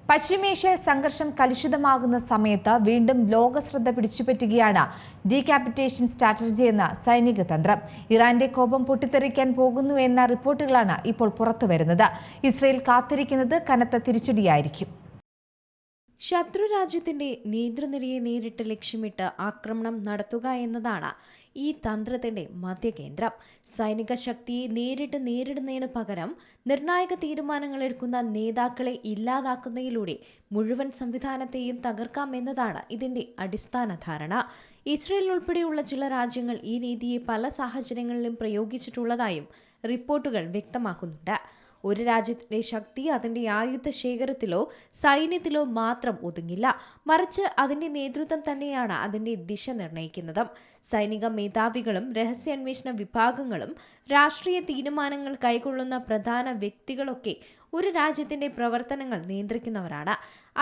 പശ്ചിമേഷ്യയിൽ സംഘർഷം കലുഷിതമാകുന്ന സമയത്ത് വീണ്ടും ലോകശ്രദ്ധ പിടിച്ചുപറ്റുകയാണ് ഡീകാപ്പിറ്റേഷൻ സ്ട്രാറ്റജിയെന്ന സൈനിക തന്ത്രം. ഇറാന്റെ കോപം പൊട്ടിത്തെറിക്കാൻ പോകുന്നുവെന്ന റിപ്പോർട്ടുകളാണ് ഇപ്പോൾ പുറത്തുവരുന്നത്. ഇസ്രയേൽ കാത്തിരിക്കുന്നത് കനത്ത തിരിച്ചടിയായിരിക്കും. ശത്രുരാജ്യത്തിന്റെ നേതൃനിരയെ നേരിട്ട് ലക്ഷ്യമിട്ട് ആക്രമണം നടത്തുക എന്നതാണ് ഈ തന്ത്രത്തിന്റെ മധ്യകേന്ദ്രം. സൈനിക ശക്തിയെ നേരിടുന്നതിനു പകരം നിർണായക തീരുമാനങ്ങൾ എടുക്കുന്ന നേതാക്കളെ ഇല്ലാതാക്കുന്നതിലൂടെ മുഴുവൻ സംവിധാനത്തെയും തകർക്കാമെന്നതാണ് ഇതിന്റെ അടിസ്ഥാന ധാരണ. ഇസ്രയേൽ ഉൾപ്പെടെയുള്ള ചില രാജ്യങ്ങൾ ഈ രീതിയെ പല സാഹചര്യങ്ങളിലും പ്രയോഗിച്ചിട്ടുള്ളതായും റിപ്പോർട്ടുകൾ വ്യക്തമാക്കുന്നുണ്ട്. ഒരു രാജ്യത്തിന്റെ ശക്തി അതിന്റെ ആയുധ ശേഖരത്തിലോ സൈന്യത്തിലോ മാത്രം ഒതുങ്ങില്ല, മറിച്ച് അതിന്റെ നേതൃത്വം തന്നെയാണ് അതിന്റെ ദിശ നിർണ്ണയിക്കുന്നത്. സൈനിക മേധാവികളും രഹസ്യാന്വേഷണ വിഭാഗങ്ങളും രാഷ്ട്രീയ തീരുമാനങ്ങൾ കൈക്കൊള്ളുന്ന പ്രധാന വ്യക്തികളൊക്കെ ഒരു രാജ്യത്തിന്റെ പ്രവർത്തനങ്ങൾ നിയന്ത്രിക്കുന്നവരാണ്.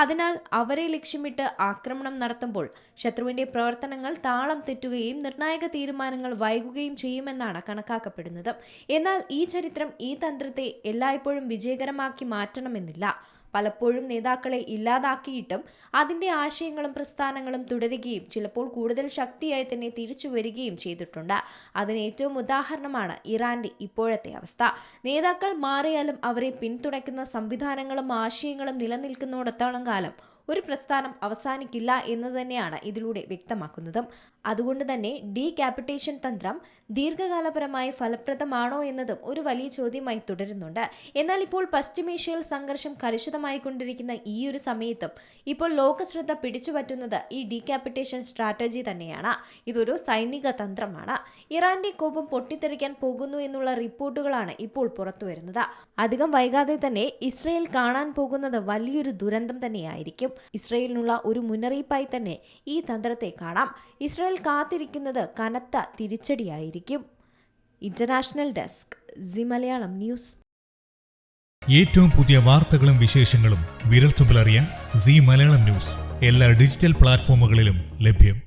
അതിനാൽ അവരെ ലക്ഷ്യമിട്ട് ആക്രമണം നടത്തുമ്പോൾ ശത്രുവിന്റെ പ്രവർത്തനങ്ങൾ താളം തെറ്റുകയും നിർണായക തീരുമാനങ്ങൾ വൈകുകയും ചെയ്യുമെന്നാണ് കണക്കാക്കപ്പെടുന്നത്. എന്നാൽ ഈ ചരിത്രം ഈ തന്ത്രത്തെ എല്ലായ്പ്പോഴും വിജയകരമാക്കി മാറ്റണമെന്നില്ല. പലപ്പോഴും നേതാക്കളെ ഇല്ലാതാക്കിയിട്ടും അതിന്റെ ആശയങ്ങളും പ്രസ്ഥാനങ്ങളും തുടരുകയും ചിലപ്പോൾ കൂടുതൽ ശക്തിയായി തന്നെ തിരിച്ചു വരികയും ചെയ്തിട്ടുണ്ട്. അതിന് ഏറ്റവും ഉദാഹരണമാണ് ഇറാന്റെ ഇപ്പോഴത്തെ അവസ്ഥ. നേതാക്കൾ മാറിയാലും അവരെ പിന്തുണയ്ക്കുന്ന സംവിധാനങ്ങളും ആശയങ്ങളും നിലനിൽക്കുന്നിടത്തോളം കാലം ഒരു പ്രസ്ഥാനം അവസാനിക്കില്ല എന്ന് തന്നെയാണ് ഇതിലൂടെ വ്യക്തമാക്കുന്നത്. അതുകൊണ്ട് തന്നെ ഡീകാപ്പിറ്റേഷൻ തന്ത്രം ദീർഘകാലപരമായി ഫലപ്രദമാണോ എന്നതും ഒരു വലിയ ചോദ്യമായി തുടരുന്നുണ്ട്. എന്നാൽ ഇപ്പോൾ പശ്ചിമേഷ്യയിൽ സംഘർഷം കലുഷിതമായിക്കൊണ്ടിരിക്കുന്ന ഈ ഒരു സമയത്തും ഇപ്പോൾ ലോകശ്രദ്ധ പിടിച്ചുപറ്റുന്നത് ഈ ഡീകാപ്പിറ്റേഷൻ സ്ട്രാറ്റജി തന്നെയാണ്. ഇതൊരു സൈനിക തന്ത്രമാണ്. ഇറാന്റെ കോപം പൊട്ടിത്തെറിക്കാൻ പോകുന്നു എന്നുള്ള റിപ്പോർട്ടുകളാണ് ഇപ്പോൾ പുറത്തുവരുന്നത്. അധികം വൈകാതെ തന്നെ ഇസ്രയേൽ കാണാൻ പോകുന്നത് വലിയൊരു ദുരന്തം തന്നെയായിരിക്കും. ഇസ്രയേലിനുള്ള ഒരു മുന്നറിയിപ്പായി തന്നെ ഈ തന്ത്രത്തെ കാണാം. ഇസ്രയേൽ കാത്തിരിക്കുന്നത് കനത്ത തിരിച്ചടിയായിരിക്കും. International desk, C Malayalam news. ഏറ്റവും പുതിയ വാർത്തകളും വിശേഷങ്ങളും വിരൽത്തുമ്പിലറിയാൻ സി മലയാളം ന്യൂസ് എല്ലാ ഡിജിറ്റൽ പ്ലാറ്റ്ഫോമുകളിലും ലഭ്യം.